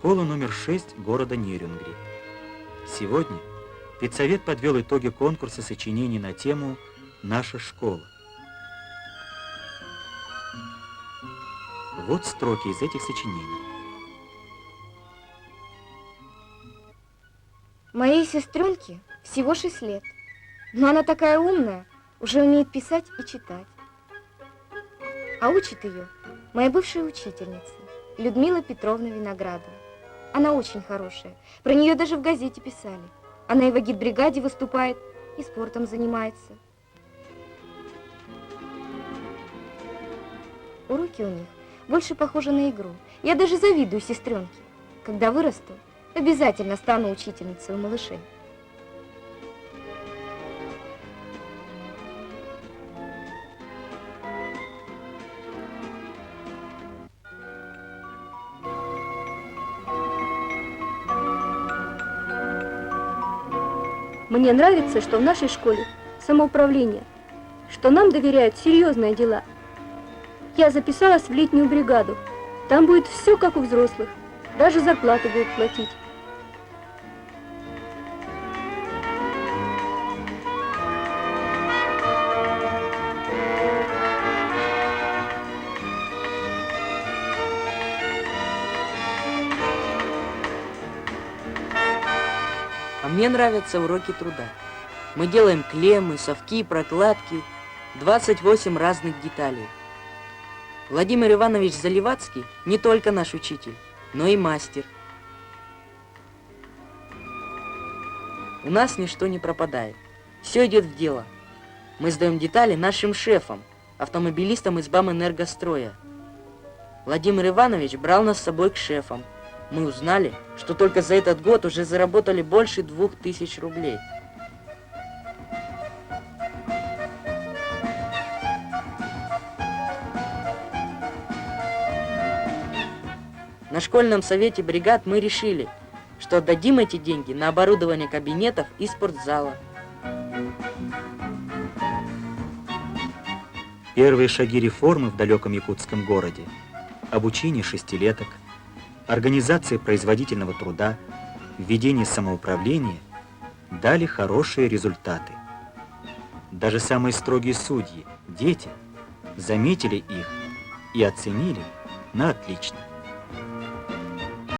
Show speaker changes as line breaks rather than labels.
Школа номер 6 города Нерюнгри. Сегодня педсовет подвел итоги конкурса сочинений на тему «Наша школа». Вот строки из этих сочинений.
Моей сестренке всего 6 лет, но она такая умная, уже умеет писать и читать. А учит ее моя бывшая учительница Людмила Петровна Виноградова. Она очень хорошая, про нее даже в газете писали. Она и в агитбригаде выступает, и спортом занимается. Уроки у них больше похожи на игру. Я даже завидую сестренке. Когда вырасту, обязательно стану учительницей у малышей.
Мне нравится, что в нашей школе самоуправление, что нам доверяют серьезные дела. Я записалась в летнюю бригаду. Там будет все как у взрослых, даже зарплату будут платить.
А мне нравятся уроки труда. Мы делаем клеммы, совки, прокладки, 28 разных деталей. Владимир Иванович Заливацкий не только наш учитель, но и мастер. У нас ничто не пропадает. Все идет в дело. Мы сдаем детали нашим шефам, автомобилистам из Бамэнергостроя. Владимир Иванович брал нас с собой к шефам. Мы узнали, что только за этот год уже заработали больше 2000 рублей. На школьном совете бригад мы решили, что отдадим эти деньги на оборудование кабинетов и спортзала.
Первые шаги реформы в далеком якутском городе, обучение шестилеток, организация производительного труда, введение самоуправления дали хорошие результаты. Даже самые строгие судьи, дети, заметили их и оценили на отлично.